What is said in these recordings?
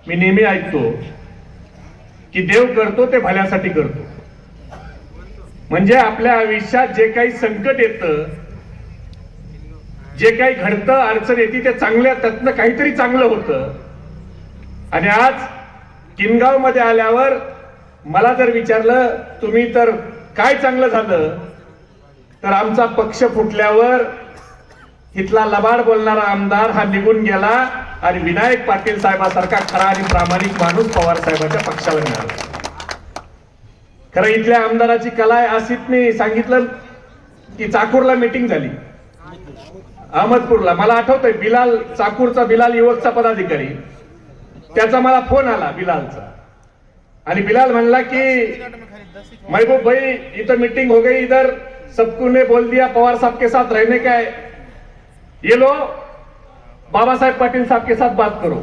मी नेहमी ऐकतो की देव करतो ते भल्यासाठी करतो. म्हणजे आपल्या आयुष्यात जे काही संकट येतं, जे काही घडतं, अडचण येते, ते चांगल्या त्यातनं काहीतरी चांगलं होतं. आणि आज किनगाव मध्ये आल्यावर मला जर विचारलं तुम्ही तर काय चांगलं झालं, तर आमचा पक्ष फुटल्यावर इथला लबाड बोलणारा आमदार हा निघून गेला आणि विनायक पाटील साहेबांसारखा खरा आणि प्रामाणिक माणूस पवार साहेबांच्या पक्षावर मिळाला. खरं इथल्या आमदाराची कला आहे. आसिफने सांगितलं की चाकूरला मीटिंग झाली, अहमदपूरला. मला आठवतंय बिलाल, चाकूरचा बिलाल युवकचा पदाधिकारी, त्याचा मला फोन आला बिलालचा. आणि बिलाल म्हणला की महबूब भाई इधर मीटिंग हो गई, इधर सबको ने बोल दिया पवार साहब के साथ रहने का है, ये लो बाबा साहेब पाटील साहब के साथ बात करो.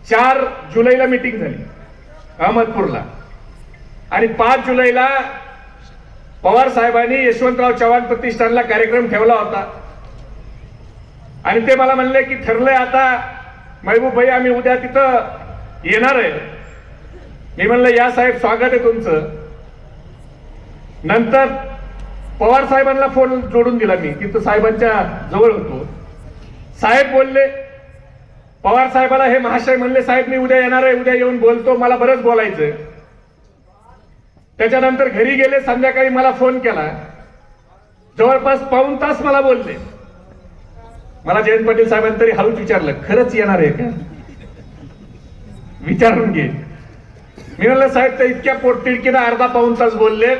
4 जुलैला मीटिंग झाली अहमदपूरला आणि 5 जुलैला पवार साहेबांनी यशवंतराव चव्हाण प्रतिष्ठानला कार्यक्रम ठेवला होता. आणि ते मला म्हणले की ठरलंय आता महबूब भाई आम्ही उद्या तिथं येणार आहे. मी म्हणलं या साहेब, स्वागत आहे तुमचं. नंतर पवार साहेबांना फोन जोडून दिला मी, तिथं साहेबांच्या जवळ होतो. साहेब बोलले, पवार साहेबाला हे महाशय म्हणले साहेब मी उद्या येणार आहे, उद्या येऊन बोलतो, मला बरंच बोलायचंय. त्याच्यानंतर घरी गेले, संध्याकाळी मला फोन केला, जवळपास पाऊण तास मला बोलले. मला जयंत पाटील साहेबांनी तरी हळूच विचारलं, खरंच येणार आहे का, विचारून घे. मी म्हणलं साहेब तर इतक्या पोटतिडकीनं अर्धा पाऊण तास बोलले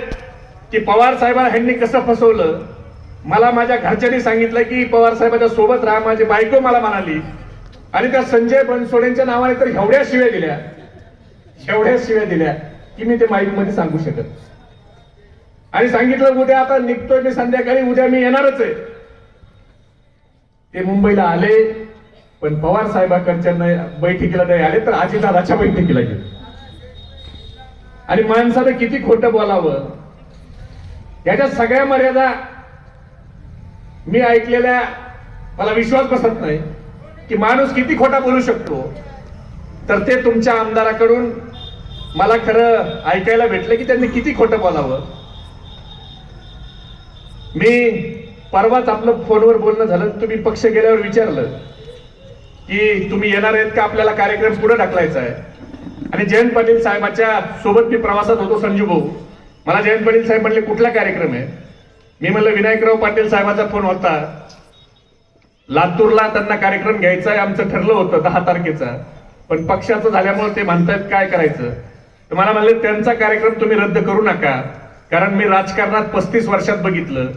की पवार साहेबांना ह्यांनी कसं फसवलं. मला माझ्या घरच्यांनी सांगितलं की पवार साहेबांच्या सोबत राहा. माझी बायको मला म्हणाली, आणि त्या संजय बनसोडेंच्या नावाने तर एवढ्या शिव्या दिल्या की मी ते माईक मध्ये सांगू शकत. आणि सांगितलं उद्या आता निघतोय मी संध्याकाळी, उद्या मी येणारच आहे. ते मुंबईला आले, पण पवार साहेबांच्या बैठकीला नाही आले, तर अजितदादाच्या बैठकीला गेले. आणि माणसानं किती खोटं बोलावं, याच्या सगळ्या मर्यादा मी ऐकलेल्या, मला विश्वास बसत नाही की माणूस किती खोटा बोलू शकतो. तर ते तुमच्या आमदाराकडून मला खरं ऐकायला भेटलं की त्यांनी किती खोटं बोलावं. मी परवाच आपलं फोनवर बोलणं झालं, तुम्ही पक्ष गेल्यावर विचारलं की तुम्ही येणार आहेत का, आपल्याला कार्यक्रम पुढे ढकलायचा आहे. आणि जयंत पाटील साहेबांच्या सोबत मी प्रवासात होतो, संजू भाऊ. मला जयंत पाटील साहेब म्हणले कुठला कार्यक्रम आहे. मी म्हणलं विनायकराव पाटील साहेबांचा फोन होता, लातूरला त्यांना कार्यक्रम घ्यायचा आहे, आमचं ठरलं होतं 10 तारखेचा, पण पक्षाचं झाल्यामुळे ते म्हणतायत काय करायचं. तर मला म्हणले त्यांचा कार्यक्रम तुम्ही रद्द करू नका, कारण मी राजकारणात 35 वर्षात बघितलं,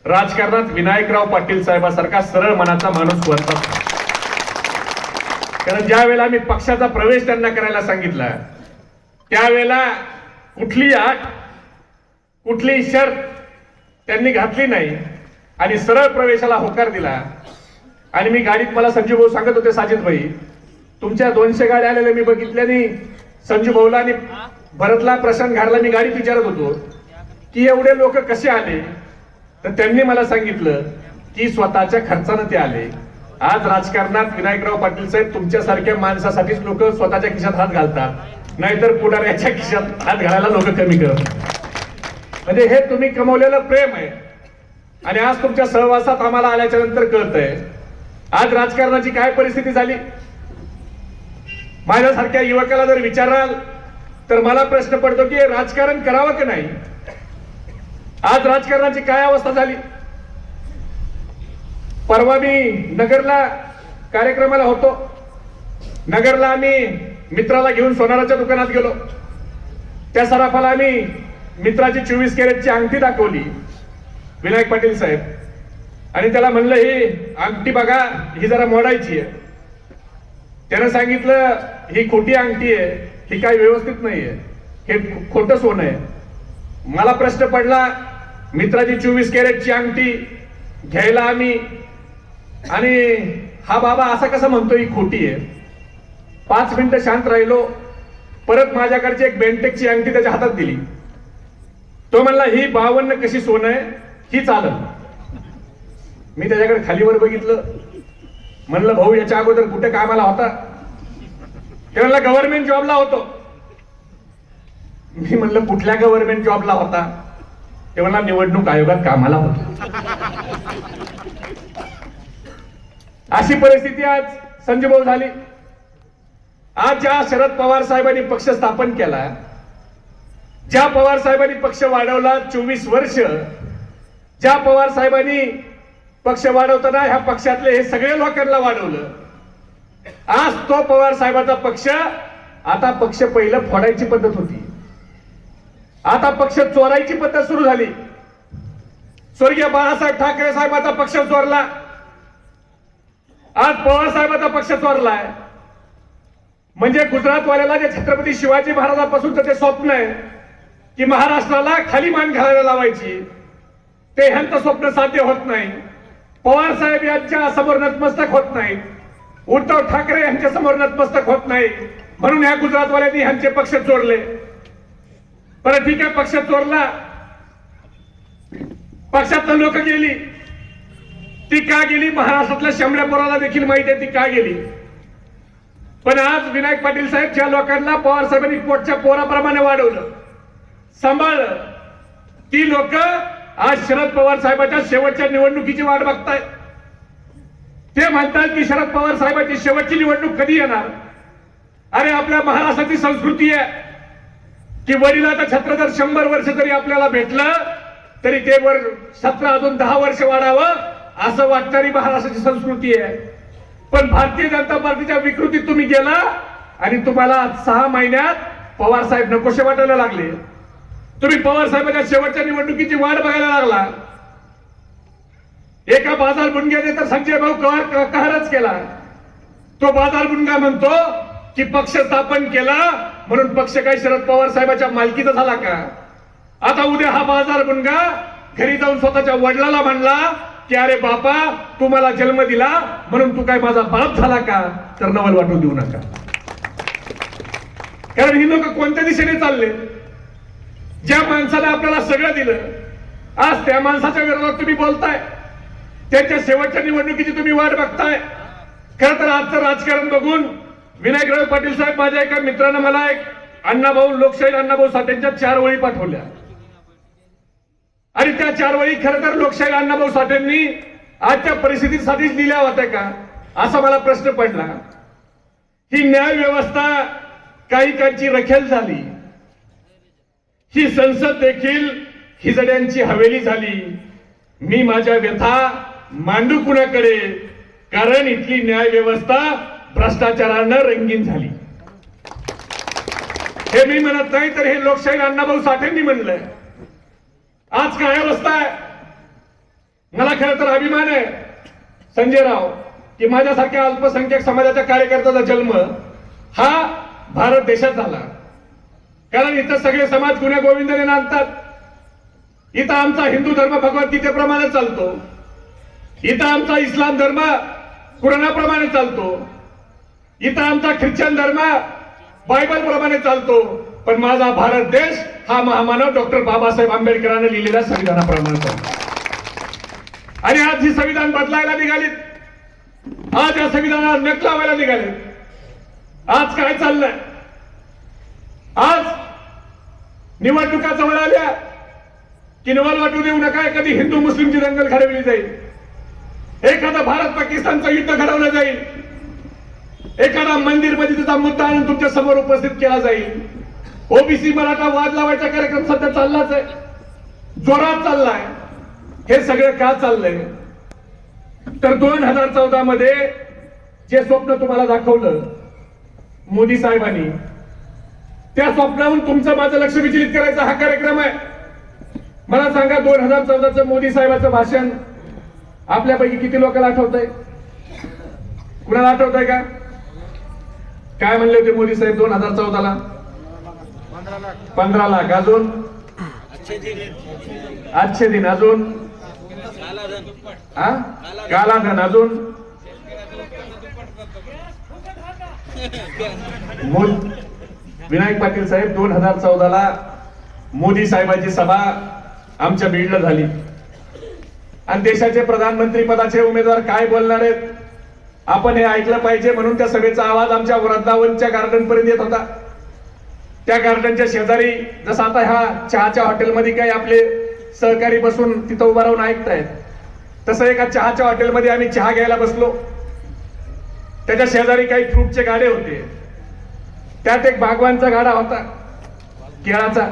राजकारणात विनायकराव पाटील साहेबांसारखा सरळ मनाचा माणूस कोणता. कारण ज्या वेळेला मी पक्षाचा प्रवेश त्यांना करायला सांगितला, त्यावेळेला कुठली अट, कुठली शर्त त्यांनी घातली नाही आणि सरळ प्रवेशाला होकार दिला. आणि मी गाडीत, मला संजू भाऊ सांगत होते, साजिद भाई तुमच्या 200 गाड्या आलेल्या मी बघितल्याने संजू भाऊला आणि भरतला, प्रशांत घाडला मी गाडीत विचारत होतो की एवढे लोक कसे आले. तर त्यांनी मला सांगितलं की स्वतःच्या खर्चानं ते आले. आज राजकारणात विनायकराव पाटील साहेब तुमच्यासारख्या माणसासाठीच लोक स्वतःच्या खिशात हात घालतात, नाहीतर पुढाऱ्याच्या खिशात हात घालायला लोक कमी करतात. म्हणजे हे तुम्ही कमवलेलं प्रेम आहे. आणि आज तुमच्या सहवासात आम्हाला आल्याच्या नंतर कळतंय आज राजकारणाची काय परिस्थिती झाली. माझ्यासारख्या युवकाला जर विचाराल तर मला प्रश्न पडतो की राजकारण करावं की नाही. आज राजकारणाची काय अवस्था झाली. परवा मी नगरला कार्यक्रमाला होतो. नगरला आम्ही मित्राला घेऊन सोनाराच्या दुकानात गेलो. त्या सराफाला आम्ही मित्राची 24 कॅरेटची अंगठी दाखवली, विनायक पाटील साहेब, आणि त्याला म्हणलं ही अंगठी बघा, ही जरा मोडायची आहे. त्यानं सांगितलं ही खोटी अंगठी आहे, ही काही व्यवस्थित नाहीये, हे खोटं सोनं आहे. मला प्रश्न पडला, मित्राची 24 कॅरेटची अंगठी घ्यायला आम्ही, आणि हा बाबा असा कसा म्हणतो ही खोटी आहे. 5 मिनिटं शांत राहिलो. परत माझ्याकडची एक बेंटेकची अंगठी त्याच्या हातात दिली. तो म्हणला ही 52 कशी सोनं आहे, ही चालत. मी त्याच्याकडे खालीवर बघितलं, म्हणलं भाऊ याच्या अगोदर कुठे कामाला होता. ते म्हणला गव्हर्नमेंट जॉबला होतो. मी म्हणलं कुठल्या गव्हर्नमेंट जॉबला होता? ते म्हणला निवडणूक आयोगात कामाला होतो. अशी परिस्थिती आज संजय भाऊ झाली. आज ज्या शरद पवार साहेबांनी पक्ष स्थापन केला, ज्या पवार साहेबांनी पक्ष वाढवला 24 वर्ष, ज्या पवार साहेबांनी पक्ष वाढवताना ह्या पक्षातले हे सगळे लोकांना वाढवलं, आज तो पवार साहेबांचा पक्ष, आता पक्ष पहिलं फोडायची पद्धत होती, आता पक्ष चोरायची पद्धत सुरू झाली. स्वर्गीय बाळासाहेब ठाकरे साहेबांचा पक्ष चोरला, आज पवार साहेबांचा पक्ष चोरलाय. म्हणजे गुजरातवाल्याला जे छत्रपती शिवाजी महाराजांपासूनच ते स्वप्न आहे की महाराष्ट्राला खाली मान घालायला लावायची, ते ह्यांचं स्वप्न साध्य होत नाही. पवार साहेब यांच्या समोर नतमस्तक होत नाही, उद्धव ठाकरे यांच्या समोर नतमस्तक होत नाही, म्हणून ह्या गुजरातवाल्यांनी ह्यांचे पक्ष चोरले. बरं ठीक आहे, पक्ष चोरला, पक्षातलं लोक गेली. ती का गेली? महाराष्ट्रातल्या शंभऱ्या पोराला देखील माहिती आहे ती का गेली. पण आज विनायक पाटील साहेब ज्या लोकांना पवार साहेबांनी पोटच्या पोराप्रमाणे वाढवलं, सांभाळलं, ती लोक आज शरद पवार साहेबांच्या शेवटच्या निवडणुकीची वाट बघतायत. ते म्हणतात की शरद पवार साहेबांची शेवटची निवडणूक कधी येणार? अरे आपल्या महाराष्ट्राची संस्कृती आहे की वडिलाचं छत्र जर 100 वर्ष जरी आपल्याला भेटलं तरी ते वर 17 अजून 10 वर्ष वाढावं असं वाटणारी महाराष्ट्राची संस्कृती आहे. पण भारतीय जनता पार्टीच्या विकृतीत तुम्ही गेला आणि तुम्हाला 6 महिन्यात पवार साहेब नकोशे वाटायला लागले. तुम्ही पवार साहेबांच्या शेवटच्या निवडणुकीची वाट बघायला लागला. एका बाजार बुणग्याने तर संजय भाऊ कहरच केला. तो बाजार बुणगा म्हणतो की पक्ष स्थापन केला म्हणून पक्ष काही शरद पवार साहेबांच्या मालकीचा झाला का? आता उद्या हा बाजार बुणगा घरी जाऊन स्वतःच्या वडिलाला म्हणला की अरे बापा तू मला जन्म दिला म्हणून तू काय माझा बाप झाला का? तर नवल वाटू देऊ नका. कारण ही लोक कोणत्या दिशेने चालले? ज्या माणसाने आपल्याला सगळं दिलं, आज त्या माणसाच्या विरोधात तुम्ही बोलताय, त्यांच्या शेवटच्या निवडणुकीची तुम्ही वाट बघताय. खरं तर आजचं राजकारण बघून विनायकराव पाटील साहेब, माझ्या एका मित्रानं मला एक अण्णाभाऊ लोकशाहीर अण्णाभाऊ साठेंच्या 4 वळी पाठवल्या आणि त्या 4 वळी खरं तर लोकशाहीर अण्णाभाऊ साठेंनी आजच्या परिस्थितीसाठीच लिहिल्या होत्या का असा मला प्रश्न पडला. ही न्याय व्यवस्था काही काळची रखेल झाली, ही संसद देखील हिजड्यांची हवेली झाली. मी माझ्या व्यथा मांडू कुणाकडे, कारण इथली न्याय व्यवस्था भ्रष्टाचारानं रंगीन झाली. हे मी म्हणत नाही तर हे लोकशाहीर अण्णाभाऊ साठेंनी म्हणलंय. आज काय अवस्था आहे? मला खरं तर अभिमान आहे संजय राव की माझ्यासारख्या अल्पसंख्याक समाजाच्या कार्यकर्त्याचा जन्म हा भारत देशात झाला. कारण इथं सगळे समाज गुण्या गोविंदाने नांदतात. इथं आमचा हिंदू धर्म भगवद्गीतेप्रमाणे चालतो, इथं आमचा इस्लाम धर्म कुराणाप्रमाणे चालतो, इथं आमचा ख्रिश्चन धर्म बायबल प्रमाणे चालतो. पण माझा भारत देश हा महामानव डॉक्टर बाबासाहेब आंबेडकरांनी लिहिलेल्या संविधानाप्रमाणे चालतो. आणि आज ही संविधान बदलायला निघालीत, आज या संविधानाला नख लावायला निघाले. आज काय चाललंय? आज निवडणुका जवळ आल्या की नवल वाटू देऊ नका कधी हिंदू मुस्लिमची दंगल घडवली जाईल, एखादा भारत पाकिस्तानचं युद्ध घडवलं जाईल, एखादा मंदिर मध्ये त्याचा मुद्दा आणून तुमच्या समोर उपस्थित केला जाईल. ओबीसी मराठा वाद लावायचा कार्यक्रम सध्या चाललाच आहे, जोरात चाललाय. हे सगळं का चाललंय? तर 2014 मध्ये जे स्वप्न तुम्हाला दाखवलं मोदी साहेबांनी, त्या स्वप्नावरून तुमचं माझं लक्ष विचलित करायचा हा कार्यक्रम आहे. मला सांगा 2014चं मोदी साहेबांचं भाषण आपल्यापैकी किती लोकांना आठवतंय? कुणाला आठवतंय का? काय म्हणले होते मोदी साहेब 2014ला? 15 लाख. अजून अच्छे दिन, अजून कालाधन, अजून विनायक पाटील साहेब 2014ला मोदी साहेबांची सभा आमच्या बीडला झाली आणि देशाचे प्रधानमंत्री पदाचे उमेदवार काय बोलणार आहेत आपण हे ऐकलं पाहिजे म्हणून त्या सभेचा आवाज आमच्या वृंदावनच्या गार्डन पर्यंत येत होता. त्या गार्डनच्या शेजारी जसं आता ह्या चहाच्या हॉटेलमध्ये काही आपले सहकारी बसून तिथं उभा राहून ऐकतायत, तसं एका चहाच्या हॉटेलमध्ये आम्ही चहा घ्यायला बसलो. त्याच्या शेजारी काही फ्रूटचे गाडे होते. त्यात एक बागवानचा गाडा होता, केळाचा.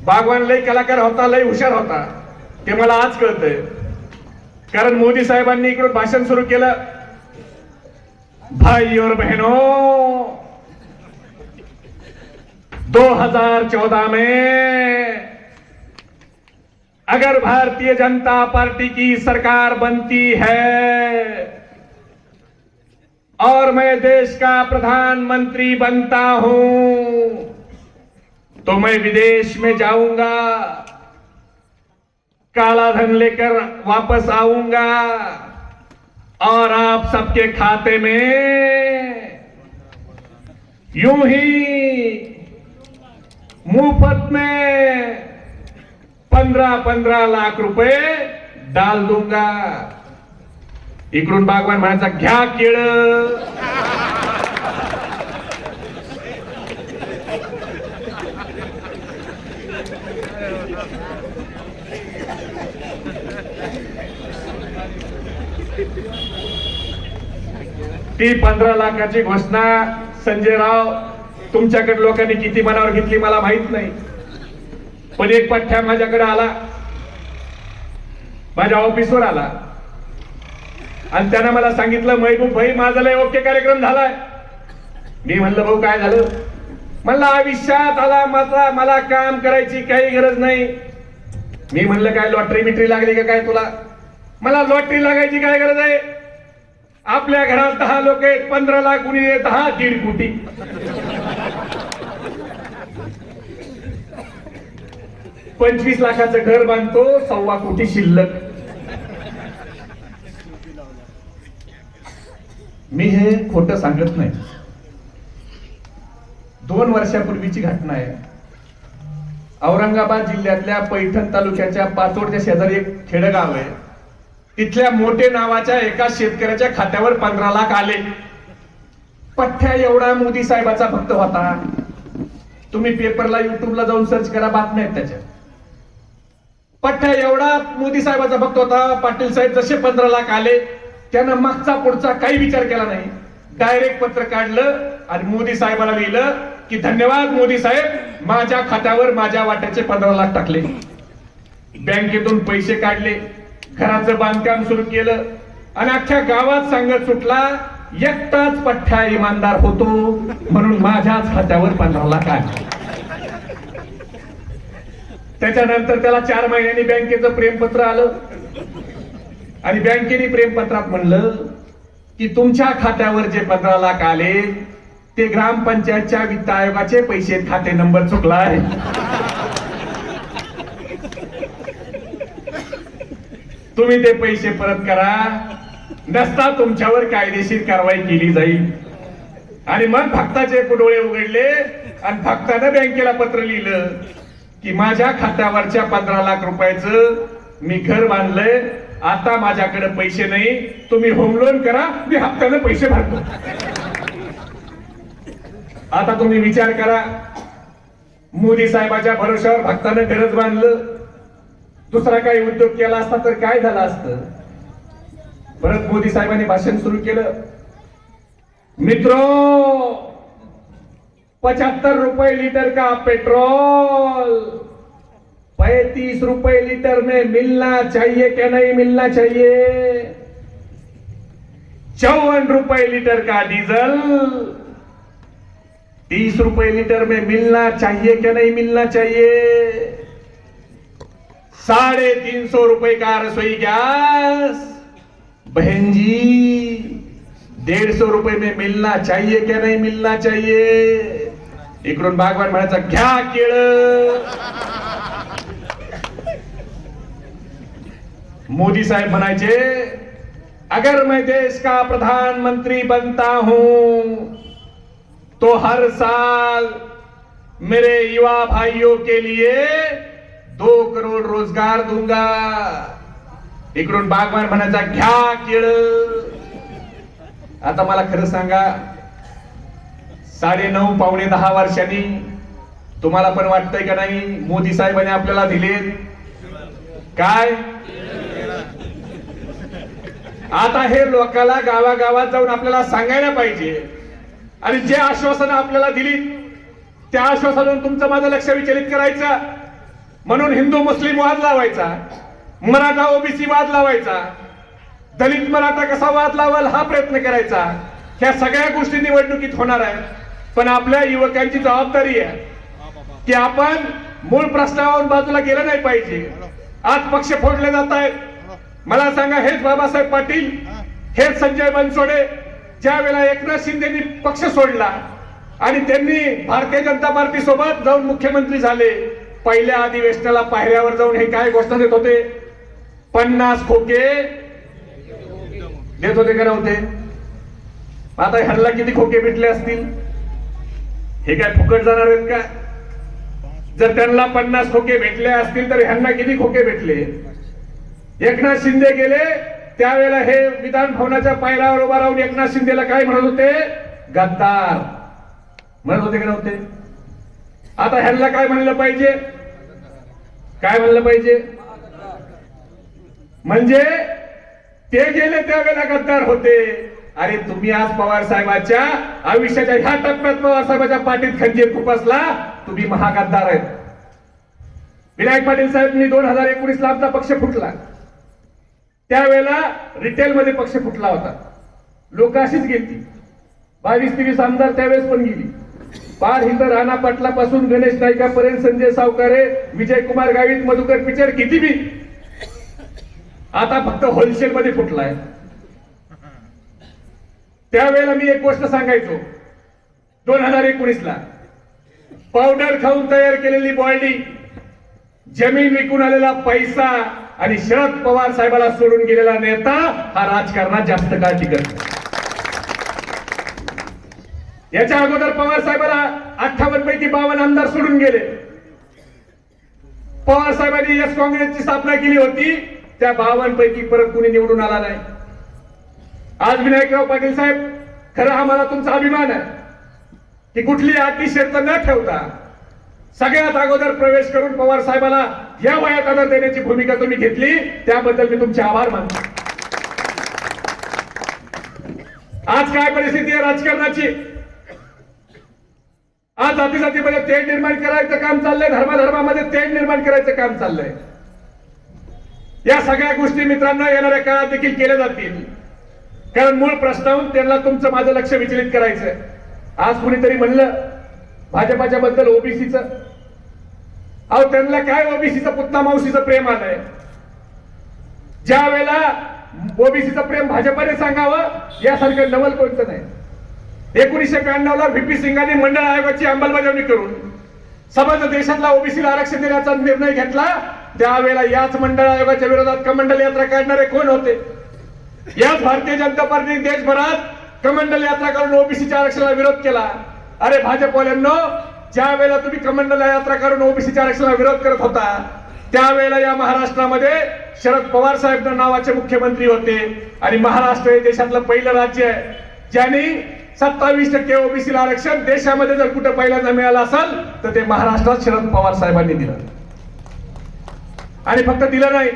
बागवान लय कलाकार होता, लय हुशार होता, ते मला आज कळतंय. कारण मोदी साहेबांनी इकडून भाषण सुरू केलं. भाई और बहनों, 2014 में अगर भारतीय जनता पार्टी की सरकार बनती है और मैं देश का प्रधानमंत्री बनता हूं तो मैं विदेश में जाऊंगा, काला धन लेकर वापस आऊंगा और आप सबके खाते में यूं ही मुफ्त में 15-15 लाख रुपए डाल दूंगा. इकडून बागवान म्हणायचा घ्या केळ. ती 15 लाखाची घोषणा संजय राव तुमच्याकडे लोकांनी किती मनावर घेतली मला माहित नाही, पण एक पठ्ठ्या माझ्याकडे आला, माझ्या ऑफिसवर आला आणि त्यानं मला सांगितलं, महबूब भाई माझा लय ओके कार्यक्रम झालाय. मी म्हणलं भाऊ काय झालं? म्हणलं आयुष्यात आला मला काम करायची काही गरज नाही. मी म्हणलं काय लॉटरी बिटरी लागली का काय तुला? मला लॉटरी लागायची काय गरज आहे? आपल्या घरात 10 लोक आहेत, 15 लाख कुणी 10 1.5 कोटी. $25 लाखाचं घर बांधतो, 1.25 कोटी शिल्लक. मी हे खोटं सांगत नाही. 2 वर्षापूर्वीची घटना आहे. औरंगाबाद जिल्ह्यातल्या पैठण तालुक्याच्या पाचोडच्या शेजारी एक खेडगाव आहे. तिथल्या मोठे नावाच्या एका शेतकऱ्याच्या खात्यावर 15 लाख आले. पठ्ठ्या एवढा मोदी साहेबाचा भक्त होता. तुम्ही पेपरला युट्यूबला जाऊन सर्च करा, बातम्या आहेत त्याच्या. पठ्ठ्या एवढा मोदी साहेबाचा भक्त होता. पाटील साहेब जसे 15 लाख आले त्यानं मागचा पुढचा काही विचार केला नाही, डायरेक्ट पत्र काढलं आणि मोदी साहेबाला लिहिलं की धन्यवाद मोदी साहेब, माझ्या खात्यावर माझ्या वाट्याचे 15 लाख टाकले. बँकेतून पैसे काढले, घराचं बांधकाम सुरू केलं आणि अख्ख्या गावात सांगत सुटला एकटाच पठ्ठ्या इमानदार होतो म्हणून माझ्याच खात्यावर 15 लाख आले. त्याच्यानंतर त्याला 4 महिन्यांनी बँकेचं प्रेमपत्र आलं आणि बँकेने प्रेमपत्रात म्हणलं की तुमच्या खात्यावर जे 15 लाख आले ते ग्रामपंचायतच्या वित्त आयोगाचे पैसे, खाते नंबर चुकलाय. तुम्ही ते पैसे परत करा, नसता तुमच्यावर कायदेशीर कारवाई केली जाईल. आणि मग भक्ताचे डोळे उघडले आणि भक्तानं बँकेला पत्र लिहिलं की माझ्या खात्यावरच्या 15 लाख रुपयाचं मी घर बांधलंय, आता माझ्याकडे पैसे नाही, तुम्ही होम लोन करा, मी हप्त्यानं पैसे भरतो. आता तुम्ही विचार करा, मोदी साहेबाच्या भरोश्यावर भक्तानं घरच बांधलं, दुसरा काही उद्योग केला असता तर काय झालं असतं? परत मोदी साहेबांनी भाषण सुरू केलं. मित्रों, 75 रुपए लीटर का पेट्रोल 35 रुपए लीटर में मिलना चाहिए क्या नहीं मिलना चाहिए? 54 रुपए लीटर का डीजल 30 रुपए लीटर में मिलना चाहिए क्या नहीं मिलना चाहिए? 350 रुपए का रसोई गैस बहन जी 150 रुपए में मिलना चाहिए क्या नहीं मिलना चाहिए? इकडून बागवान म्हणायचा घ्या केळ. मोदी साहेब म्हणायचे अगर मैं देश का प्रधानमंत्री बनता हूं तो हर साल मेरे युवा भाइयों के लिए 2 करोड़ रोजगार दूंगा. इकडून बागवान म्हणायचा घ्या केळ. आता मला खरं सांगा, 9:30 पावणे 10 वर्षांनी तुम्हाला पण वाटतंय का नाही मोदी साहेबांनी आपल्याला दिले काय? आता हे लोकांना गावागावात जाऊन आपल्याला सांगायला पाहिजे आणि जे आश्वासनं आपल्याला दिली त्या आश्वासनातून तुमचं माझं लक्ष विचलित करायचं, म्हणून हिंदू मुस्लिम वाद लावायचा, मराठा ओबीसी वाद लावायचा, दलित मराठा कसा वाद लावाल हा प्रयत्न करायचा. ह्या सगळ्या गोष्टी निवडणुकीत होणार आहेत. पण आपल्या युवकांची जबाबदारी आहे की आपण मूळ प्रश्नावरून बाजूला गेलं नाही पाहिजे. आज पक्ष फोडले जात आहेत. मला सांगा, हेच बाबासाहेब पाटील, हेच संजय बनसोडे ज्या वेळेला एकनाथ शिंदेनी पक्ष सोडला आणि त्यांनी भारतीय जनता पार्टी सोबत जाऊन मुख्यमंत्री झाले, पहिल्या अधिवेशनाला पायऱ्यावर जाऊन हे काय घोषणा देत होते? 50 खोके देत होते का नव्हते? आता ह्यांना किती खोके भेटले असतील? हे काय फुकट जाणार आहेत का? जर त्यांना 50 खोके भेटले असतील तर ह्यांना किती खोके भेटले? एकनाथ शिंदे गेले त्यावेळेला हे विधान भवनाच्या पायऱ्यावर उभा राहून एकनाथ शिंदेला काय म्हणत होते? गद्दार म्हणत होते का नव्हते? आता ह्यांना काय म्हणलं पाहिजे? काय म्हणलं पाहिजे? म्हणजे ते गेले त्यावेळेला गद्दार होते. अरे तुम्ही आज पवार साहेबांच्या आयुष्याच्या ह्या टप्प्यात पवार साहेबांच्या पाठीत खंजीर खुपसला, तुम्ही महागद्दार आहेत. विनायक पाटील साहेबांनी 2019 ला आमचा पक्ष फुटला, त्यावेळेला रिटेल मध्ये पक्ष फुटला होता. लोक अशीच गेली, 22-23 आमदार त्यावेळेस पण गेली. पार हिंद राणा पाटलापासून गणेश नाईकापर्यंत, संजय सावकारे, विजय कुमार गावित, मधुकर पिचड, किती बी. आता फक्त होलसेल मध्ये फुटलाय. त्यावेळेला मी एक गोष्ट सांगायचो, 2019 ला पावडर खाऊन तयार केलेली बॉडी, जमीन विकून आलेला पैसा आणि शरद पवार साहेबाला सोडून गेलेला नेता हा राजकारणात जास्त काळ टिकत. याच्या अगोदर पवार साहेबाला 58 पैकी 52 आमदार सोडून गेले. पवार साहेबांनी यस काँग्रेसची स्थापना केली होती, त्या 52 पैकी परत कुणी निवडून आला नाही. आज विनायकराव पाटील साहेब, खरं आम्हाला तुमचा अभिमान आहे की कुठली अटी शर्त न ठेवता सगळ्यात अगोदर प्रवेश करून पवार साहेबाला या वयात आदर देण्याची भूमिका तुम्ही घेतली, त्याबद्दल मी तुमचे आभार मानतो. आज काय परिस्थिती आहे राजकारणाची? आज जाती जातीमध्ये तेढ निर्माण करायचं काम चाललंय, धर्माधर्मामध्ये तेढ निर्माण करायचं काम चाललंय. या सगळ्या गोष्टी मित्रांनो येणाऱ्या काळात देखील केल्या जातील, कारण मूळ प्रश्नावरून त्यांना तुमचं माझं लक्ष विचलित करायचंय. आज कुणीतरी म्हणलं भाजपाच्या बद्दल ओबीसीचं, अहो त्यांना काय ओबीसीचं पुतना मावशीचं प्रेम आलंय? ज्या वेळेला ओबीसीचं प्रेम भाजपाने सांगावं यासारखं नवल कोणतं नाही. 1992 ला व्हीपी सिंगांनी मंडळ आयोगाची अंमलबजावणी करून समग्र देशातला ओबीसीला आरक्षण देण्याचा निर्णय घेतला. त्यावेळेला याच मंडळ आयोगाच्या विरोधात कमंडल यात्रा काढणारे कोण होते? याच भारतीय जनता पार्टीने देशभरात कमंडल यात्रा काढून ओबीसीच्या आरक्षणाला विरोध केला. अरे भाजपवाल्यांनो, ज्या वेळेला तुम्ही कमंडल यात्रा काढून ओबीसीच्या आरक्षणाला विरोध करत होता, त्यावेळेला या महाराष्ट्रामध्ये शरद पवार साहेब नावाचे मुख्यमंत्री होते आणि महाराष्ट्र हे देशातलं पहिलं राज्य आहे ज्यांनी 27% ओबीसीला आरक्षण देशामध्ये जर कुठे पहिल्यांदा मिळालं असेल तर ते महाराष्ट्रात शरद पवार साहेबांनी दिलं. आणि फक्त दिलं नाही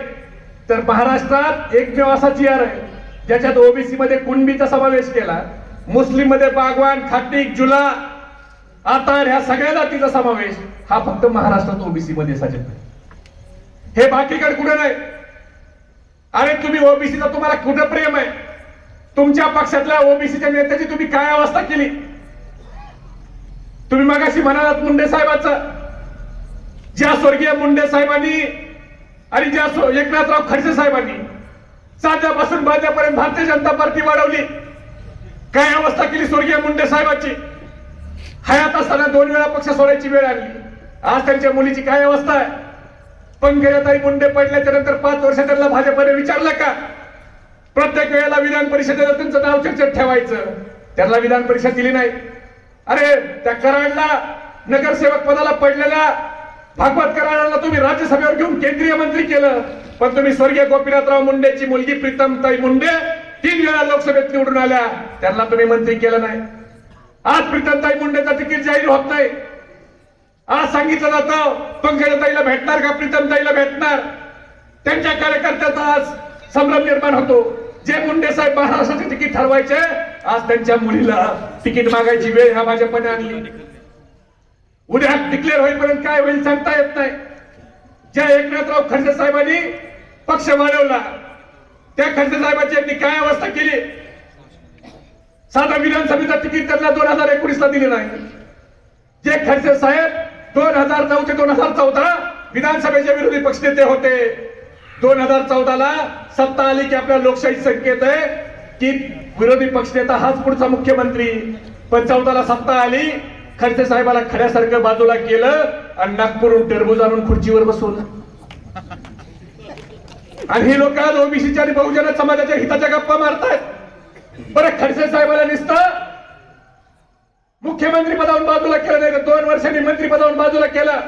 तर महाराष्ट्रात एकमेव असा जीआर आहे ज्याच्यात ओबीसी मध्ये कुणबीचा समावेश केला, मुस्लिम मध्ये बागवान, खाटीक, जुला, आतार ह्या सगळ्या जातीचा समावेश हा फक्त महाराष्ट्रात ओबीसी मध्ये साजेल. हे बाकीकडे कुठे नाही. अरे तुम्ही ओबीसीचा तुम्हाला कुठं प्रेम आहे? तुमच्या पक्षातल्या ओबीसीच्या नेत्याची तुम्ही काय अवस्था केली? तुम्ही मगाशी म्हणालात मुंडे साहेबांचं, ज्या स्वर्गीय मुंडे साहेबांनी आणि ज्या एकनाथराव खडसे साहेबांनी साध्यापासून बाजापर्यंत भारतीय जनता पार्टी वाढवली, काय अवस्था केली स्वर्गीय मुंडे साहेबांची? हयात असताना 2 वेळा पक्ष सोडायची वेळ आली. आज त्यांच्या मुलीची काय अवस्था आहे? पंकजाताई मुंडे पडल्याच्या नंतर 5 वर्ष त्यांना भाजपने विचारलं का? प्रत्येक वेळेला विधान परिषदेला त्यांचं नाव चर्चेत ठेवायचं, त्यांना विधान परिषद दिली नाही. अरे त्या कराडला नगरसेवक पदाला पडलेल्या भागवत कराडाला तुम्ही राज्यसभेवर घेऊन केंद्रीय मंत्री केलं, पण तुम्ही स्वर्गीय गोपीनाथराव मुंडेची मुलगी प्रीतमताई मुंडे 3 वेळा लोकसभेत निवडून आल्या, त्यांना तुम्ही मंत्री केलं नाही. आज प्रीतमताई मुंडेचं तिकीट जाहीर होत नाही. आज सांगितलं जातं पंकजाताईला भेटणार का, प्रीतमताईला भेटणार. त्यांच्या कार्यकर्त्याचा आज संभ्रम निर्माण होतो. जे मुंडे साहेब महाराष्ट्राचे तिकीट ठरवायचे, आज त्यांच्या मुलीला तिकीट मागायची वेळ ह्या भाजपने आणली. उद्या डिक्लेअर होईपर्यंत काय होईल सांगता येत नाही. ज्या एकनाथराव खडसे साहेबांनी पक्ष वाढवला, त्या खडसे साहेबांची यांनी काय अवस्था केली. साधा विधानसभेचं तिकीट त्यांना 2019 ला दिले नाही. जे खडसे साहेब 2009 ते 2014 विधानसभेचे विरोधी पक्षनेते होते, 2014 ला सत्ता आली की आपल्या लोकशाही संकेत आहे की विरोधी पक्षनेता हाच पुढचा मुख्यमंत्री. पण 14 ला सत्ता आली, खडसे साहेबाला खड्यासारखं बाजूला केलं आणि नागपूरहून टरबूज आणून खुर्चीवर बसवलं. आणि ही लोक आज ओबीसीच्या आणि बहुजन समाजाच्या हिताच्या गप्पा मारतायत. बरं, खडसे साहेबाला नुसतं मुख्यमंत्री पदावरून बाजूला केलं नाही तर 2 वर्षांनी मंत्री पदावरून बाजूला केलं.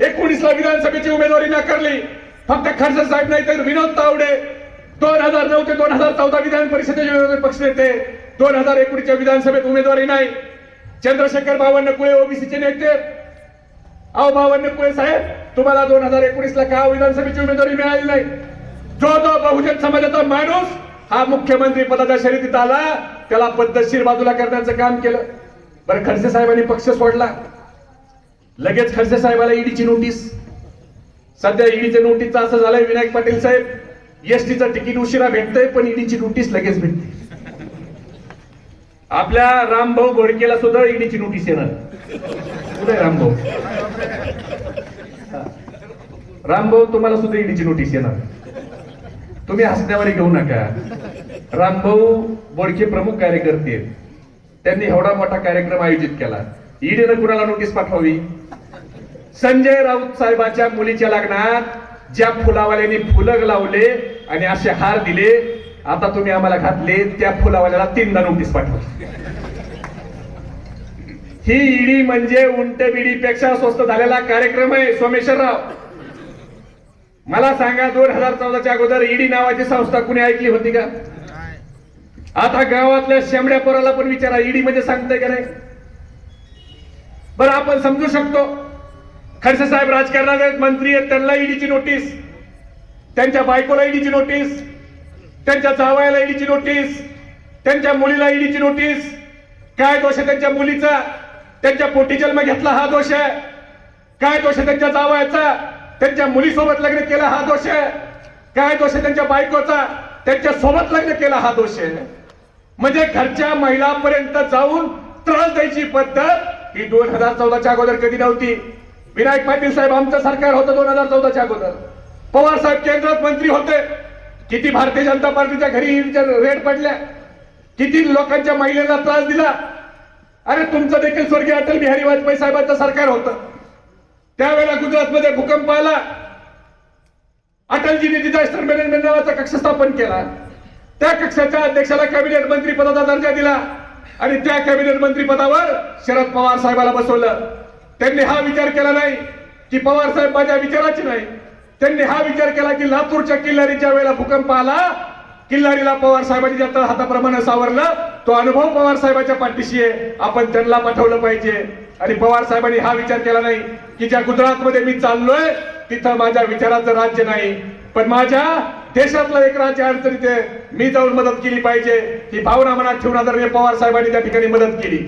19 ला विधानसभेची उमेदवारी नाकारली. फक्त खडसे साहेब नाही तर विनोद तावडे 2009 ते 2014 विधान परिषदेचे विरोधी पक्षनेते, 2019च्या विधानसभेत उमेदवारी नाही. चंद्रशेखर बावनकुळे ओबीसीचे नेते. अहो बावनकुळे साहेब, तुम्हाला 2019 ला का विधानसभेची उमेदवारी मिळाली नाही. जो बहुजन समाजाचा माणूस हा मुख्यमंत्री पदाच्या शर्यतीत आला, त्याला पद्धतशीर बाजूला करण्याचं काम केलं. बरं, खडसे साहेबांनी पक्ष सोडला, लगेच खडसे साहेबाला ईडीची नोटीस. सध्या ईडीच्या नोटीसचं असं झालंय, विनायक पाटील साहेब, एसटीचं तिकीट उशिरा भेटतंय पण ईडीची नोटीस लगेच भेटते. आपल्या रामभाऊ घोडकेला सुद्धा ईडीची नोटीस येणार. कुठे रामभाऊ? रामभाऊ, तुम्हाला सुद्धा ईडीची नोटीस येणार. तुम्ही हसण्यावर घेऊ नका. रामभाऊ बोडके प्रमुख कार्यकर्ते आहेत. त्यांनी एवढा मोठा कार्यक्रम आयोजित केला. ईडीनं कुणाला नोटीस पाठवावी? संजय राऊत साहेबाच्या मुलीच्या लग्नात ज्या फुलावाल्यांनी फुलं लावले आणि असे हार दिले, आता तुम्ही आम्हाला घातले, त्या फुलावाल्याला 3दा नोटीस पाठवली. ही ईडी म्हणजे उंट बिडीपेक्षा स्वस्त झालेला कार्यक्रम आहे. सोमेश्वरराव, मला सांगा, 2014च्या अगोदर ईडी नावाची संस्था कुणी ऐकली होती का? आता गावातल्या शेंबड्या पोराला पण विचारा, ईडी म्हणजे सांगताय का नाही? बरं, आपण समजू शकतो खडसे साहेब राजकारणात आहेत, मंत्री आहेत, त्यांना ईडीची नोटीस, त्यांच्या बायकोला ईडीची नोटीस, त्यांच्या जावयाला ईडीची नोटीस, त्यांच्या मुलीला ईडीची नोटीस. काय दोष आहे त्यांच्या मुलीचा? त्यांच्या पोटी जन्म घेतला हा दोष आहे. काय दोष आहे त्यांच्या जावयाचा? त्यांच्या मुलीसोबत लग्न केलं हा दोष आहे. काय दोष आहे त्यांच्या बायकोचा? त्यांच्या सोबत लग्न केलं हा दोष आहे. म्हणजे घरच्या महिलांपर्यंत जाऊन त्रास द्यायची पद्धत ही 2014च्या अगोदर कधी नव्हती. विनायक पाटील साहेब आमचं सरकार होतं 2014च्या अगोदर. पवार साहेब केंद्रात मंत्री होते. किती भारतीय जनता पार्टीच्या घरी रेड पडल्या, किती लोकांच्या महिलांना त्रास दिला. अरे, तुमचं देखील स्वर्गीय अटल बिहारी वाजपेयी साहेबांचं सरकार होतं. त्यावेळेला गुजरातमध्ये भूकंप आला. अटलजींनी डिझास्टर मॅनेजमेंट नावाचा कक्ष स्थापन केला. त्या कक्षाच्या अध्यक्षाला कॅबिनेट मंत्री पदाचा दर्जा दिला आणि त्या कॅबिनेट मंत्री पदावर शरद पवार साहेबाला बसवलं. त्यांनी हा विचार केला नाही की पवार साहेब माझ्या विचाराचे नाही. त्यांनी हा विचार केला की लातूरच्या किल्लारीच्या वेळेला भूकंप आला, किल्लारीला पवार साहेबांनी ज्या हाताप्रमाणे सावरलं, तो अनुभव पवार साहेबांच्या पाठीशी आहे, आपण त्यांना पाठवलं पाहिजे. आणि पवार साहेबांनी हा विचार केला नाही की ज्या गुजरातमध्ये मी चाललोय तिथं माझ्या विचाराचं राज्य नाही, पण माझ्या देशातलं एक राज्य अडचणीत आहे, मी जाऊन मदत केली पाहिजे. ही भावना मनात ठेवून आदरणीय पवार साहेबांनी त्या ठिकाणी मदत केली.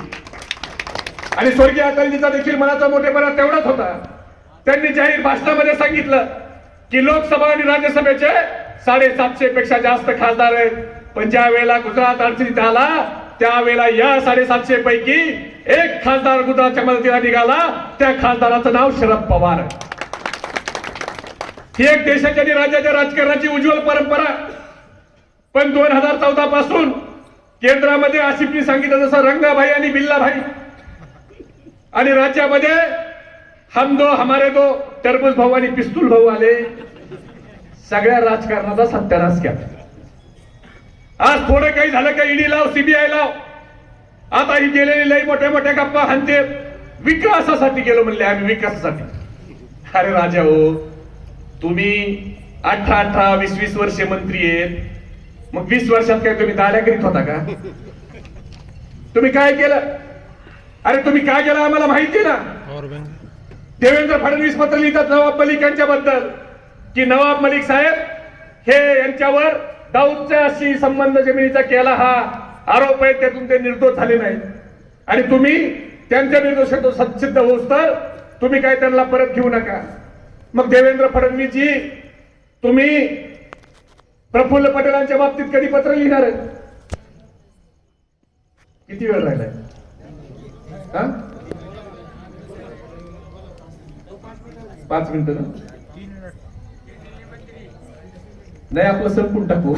आणि स्वर्गीय अटलजीचा देखील मनाचा मोठेपणा तेवढाच होता. त्यांनी जाहीर भाषणामध्ये सांगितलं की लोकसभा आणि राज्यसभेचे 750 पेक्षा जास्त खासदार आहेत, पण ज्या वेळेला गुजरात अडचणीत आला त्यावेळेला या 750 पैकी एक खासदार गुजरातच्या मदतीला निघाला. त्या खासदाराचं नाव शरद पवार. ही एक देशाच्या आणि राज्याच्या राजकारणाची उज्ज्वल परंपरा. पण 2014 पासून केंद्रामध्ये आसिफनी सांगितलं जसं रंगाभाई आणि बिल्लाभाई, आणि राज्यामध्ये हम दो हमारे दो टरबूज भाऊ आणि पिस्तूल भाऊ आले. सगळ्या राजकारणाचा सत्यानाश केला. आज थोडं काही झालं का ईडी लाव, सीबीआय लाव. आता ही गेलेली लई मोठ्या मोठ्या गप्पा हाणते. विकासासाठी गेलो म्हणले आम्ही, विकासासाठी. अरे राजा हो, तुम्ही 18-20 वर्षे मंत्री आहेत, मग 20 वर्षात काय तुम्ही दाड्या करीत होता का? तुम्ही काय केलं? अरे तुम्ही काय केलं आम्हाला माहिती ना. देवेंद्र फडणवीस पत्र लिहितात नवाब मलिक यांच्या बद्दल की नवाब मलिक साहेब हे यांच्यावर दाऊदच्याशी संबंध जमिनीचा केला हा आरोप आहे, त्यातून ते निर्दोष झाले नाहीत. आणि तुम्ही त्यांच्या निर्दोष सत्सिद्ध होऊस तर तुम्ही काय त्यांना परत घेऊ नका. मग देवेंद्र फडणवीसजी तुम्ही प्रफुल्ल पटेलांच्या बाबतीत कधी पत्र लिहिणार आहे? किती वेळ राहिलाय? 5 मिनिटं ना? नाही, आपलं संपून टाकू.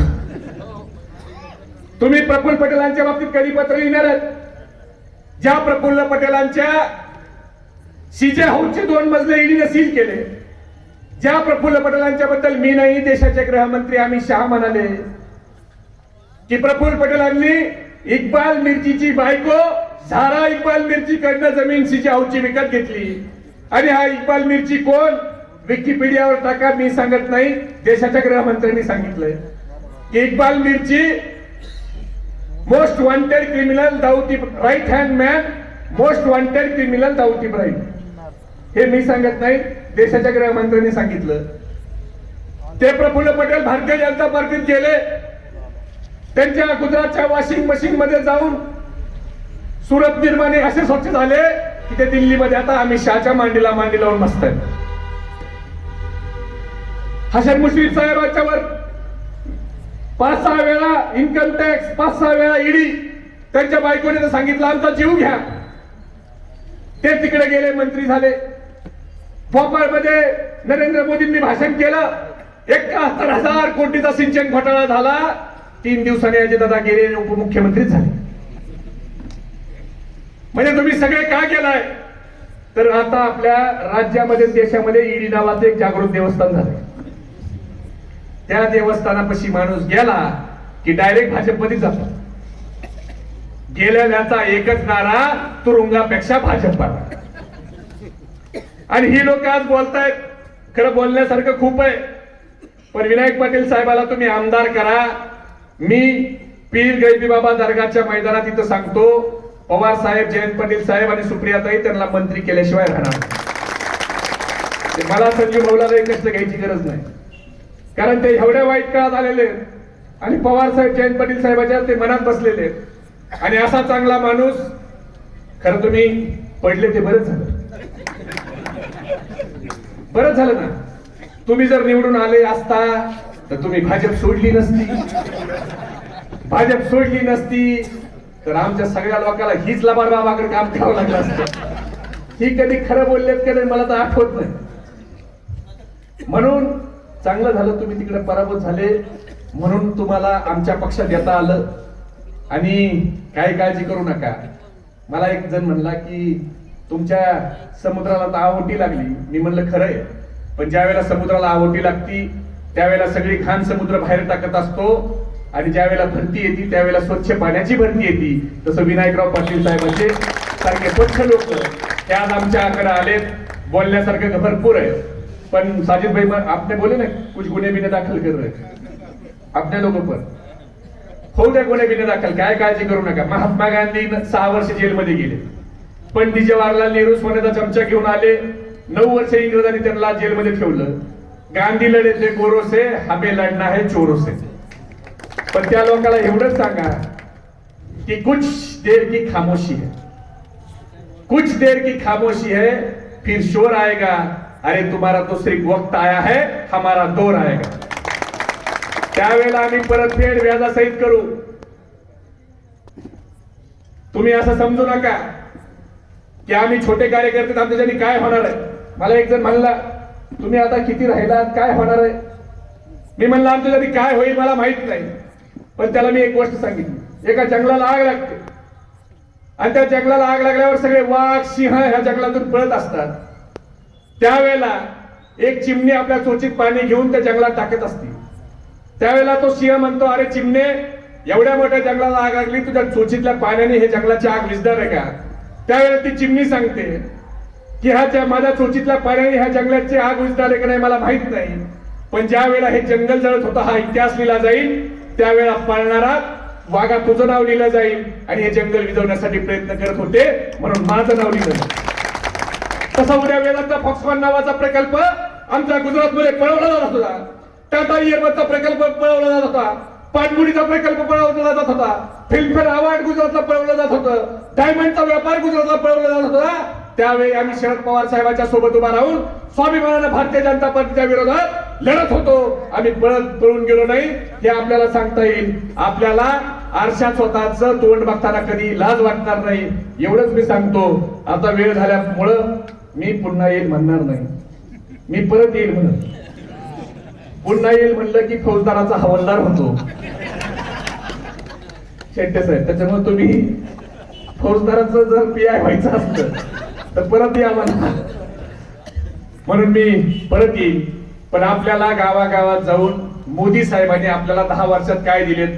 तुम्ही प्रफुल्ल पटेलांच्या बाबतीत कधी पत्र लिहिणार आहेत? ज्या प्रफुल्ल पटेलांच्या सीजे हाऊसचे 2 मजले ईडीने सील केले, ज्या प्रफुल्ल पटेलांच्या बद्दल मी नाही देशाचे गृहमंत्री अमित शहा म्हणाले की प्रफुल्ल पटेलांनी इक्बाल मिर्चीची बायको झारा इक्बाल मिर्ची कडनं जमीन सीजे हाऊसची विकत घेतली. आणि हा इक्बाल मिर्ची कोण? विकिपीडियावर टाका, मी सांगत नाही, देशाच्या गृहमंत्र्यांनी सांगितलंय की Iqbal Mirchi most wanted criminal Dawood right hand man, most wanted criminal Dawood Ibrahim. हे मी सांगत नाही, देशाच्या गृहमंत्र्यांनी सांगितलं. ते प्रफुल्ल पटेल भारतीय जनता पार्टीत गेले, त्यांच्या गुजरातच्या वॉशिंग मशीन मध्ये जाऊन सुरत निर्माणे असे स्वच्छ झाले की ते दिल्लीमध्ये आता अमित शहाच्या मांडीला मांडी लावून मस्त आहेत. हसन मुश्रीफ साहेबांच्या वर 5-6 वेळा इन्कम टॅक्स, 5-6 वेळा ईडी, त्यांच्या बायकोने सांगितलं आमचा जीव घ्या. ते तिकडे गेले, मंत्री झाले. भोपाळमध्ये नरेंद्र मोदींनी भाषण केलं, 71,000 कोटीचा सिंचन घोटाळा झाला. 3 दिवसांनी अजितदादा गेले आणि उपमुख्यमंत्री झाले. म्हणजे तुम्ही सगळे का केलाय? तर आता आपल्या राज्यामध्ये देशामध्ये ईडी नावाचं एक जागृत देवस्थान झालंय. त्या देवस्थानापाशी माणूस गेला की डायरेक्ट भाजपमध्ये जातो. गेलेल्याचा एकच नारा, तुरुंगापेक्षा भाजप बरा. आणि ही लोक आज बोलतायत, खरं बोलण्यासारखं खूप आहे, पण विनायक पाटील साहेबाला तुम्ही आमदार करा. मी पीर गैबी बाबा दर्गाच्या मैदानात इथं सांगतो, पवार साहेब, जयंत पाटील साहेब आणि सुप्रियाताई त्यांना मंत्री केल्याशिवाय राहणार. मला संजीव भाऊला कष्ट घ्यायची गरज नाही, कारण ते एवढ्या वाईट काळात आलेले आणि पवार साहेब, जयंत पाटील साहेबांच्या ते मनात बसलेले. आणि असा चांगला माणूस, खरं तुम्ही पडले ते बरंच झालं, बरंच झालं ना. तुम्ही जर निवडून आले असता तर तुम्ही भाजप सोडली नसती. भाजप सोडली नसती तर आमच्या सगळ्या लोकांना हीच लबाड बाबाकडे काम करावं लागलं असतं. ही कधी खरं बोललेत का नाही मला तर आठवत नाही. म्हणून चांगलं झालं तुम्ही तिकडे पराभूत झाले, म्हणून तुम्हाला आमच्या पक्षात येता आलं. आणि काही काळजी करू नका. मला एक जण म्हणला की तुमच्या समुद्राला तर आवटी लागली. मी म्हणलं खरंय, पण ज्या वेळेला समुद्राला आवटी लागती त्यावेळेला सगळी घाण समुद्र बाहेर टाकत असतो, आणि ज्या वेळेला भरती येते त्यावेळेला स्वच्छ पाण्याची भरती येते. तसं विनायकराव पाटील साहेबांचे सारखे स्वच्छ लोक हे आज आमच्याकडे आलेत. बोलण्यासारखं भरपूर आहे, पण साजिद भाई आपने बोले ना कुछ गुन्हे बिने दाखल कर रहे, आपले लोक पण होऊ द्या गुन्हे बिने दाखल, काय काळजी करू नका. महात्मा गांधी 6 वर्ष जेलमध्ये गेले, पंडित जवाहरलाल नेहरू सोन्याचा चमचा घेऊन आले, 9 वर्ष इंग्रजांनी त्यांना जेलमध्ये ठेवलं. गांधी लढे थे गोरों से, हमें लढना है चोरों से. पण त्या लोकांना एवढंच सांगा की कुछ देर की खामोशी है, कुछ देर की खामोशी है, फिर शोर आएगा. अरे तुम्हारा तो सिर्फ वक्त आया है, हमारा दौर आएगा. त्यावेळेला आम्ही परतफेड व्याजासहित करू. तुम्ही असं समजू नका की आम्ही छोटे कार्यकर्ते आमच्यासाठी काय होणार आहे. मला एक जण म्हणला तुम्ही आता किती राहिलात, काय होणार आहे. मी म्हणलं आमच्यासाठी काय होईल मला माहित नाही, पण त्याला मी एक गोष्ट सांगितली. एका जंगलाला आग लागते आणि त्या जंगलाला आग लागल्यावर सगळे वाघ, सिंह ह्या जंगलातून पळत असतात. त्यावेळेला एक चिमणी आपल्या चोचीत पाणी घेऊन त्या जंगलात टाकत असते. त्यावेळेला तो सिंह म्हणतो, अरे चिमणे, एवढ्या मोठ्या जंगलाला आग लागली, तुझ्या चोचीतल्या पाण्याने हे जंगलाची आग विझणार आहे का. त्यावेळेला ती चिमणी सांगते की माझ्या चोचीतल्या पाण्याने ह्या जंगलाची आग विझणार आहे का नाही मला माहित नाही, पण ज्या वेळेला हे जंगल जळत होतं हा इतिहास लिहिला जाईल. त्यावेळेला पाळणारा वाघा तुझं नाव लिहिलं जाईल आणि हे जंगल विझवण्यासाठी प्रयत्न करत होते म्हणून माझं नाव लिहिलं जाईल. तसा उद्या वेदांचा फॉक्सकॉन नावाचा प्रकल्प आमच्या गुजरातमध्ये पळवला जात होता. टाटा एअरबसचा प्रकल्प पळवला जात होता. पाणबुडीचा प्रकल्प पळवला जात होता. फिल्मफेअर अवॉर्ड गुजरातला पळवलं जात होतं. डायमंडचा व्यापार गुजरातला पळवला जात होता. त्यावेळी आम्ही शरद पवार साहेबांच्या सोबत उभा राहून स्वाभिमानानं भारतीय जनता पार्टीच्या विरोधात लढत होतो. आम्ही पळून गेलो नाही हे आपल्याला सांगता येईल. आपल्याला आरशात स्वतःचं तोंड बघताना कधी लाज वाटणार नाही एवढंच मी सांगतो. आता वेळ झाल्यामुळं मी पुन्हा येईल म्हणणार नाही. मी परत येईल म्हणत. पुन्हा येईल म्हणलं की फौजदाराचा हवालदार होतो शेट्टे साहेब. त्याच्यामुळे तुम्ही फौजदाराचं जर पीआय व्हायचं असतं तर परत या मला. म्हणून मी परत येईल. पण आपल्याला गावागावात जाऊन मोदी साहेबांनी आपल्याला 10 वर्षात काय दिलेत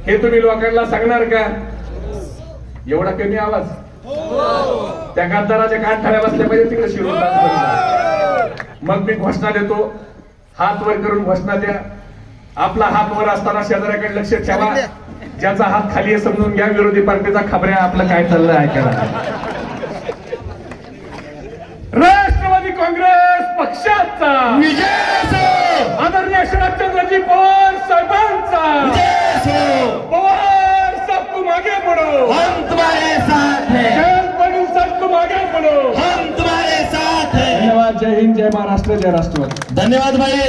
हे तुम्ही लोकांना सांगणार का? एवढा कमी आवाज? त्या गद्दाराच्या कानठाळ्या बसल्या पाहिजे तिकडे शिरून. मग मी घोषणा देतो. हात वर करून घोषणा द्या. आपला हात वर असताना शेजाऱ्याकडे लक्ष ठेवा. ज्याचा हात खाली आहे समजून घ्या विरोधी पार्टीचा खबऱ्या आपलं काय चाललंय ऐकायला. राष्ट्रवादी काँग्रेस पक्षाचा आदरणीय शरदचंद्रजी पवार साहेबांचा. पवार साहब तुम आगे बढ़ो, हम तुम्हारे साथ हैं. शरद पाटील साहब तुम आगे बढ़ो, हम तुम्हारे साथ हैं. धन्यवाद. जय हिंद, जय महाराष्ट्र, जय राष्ट्रवादी. धन्यवाद भाई.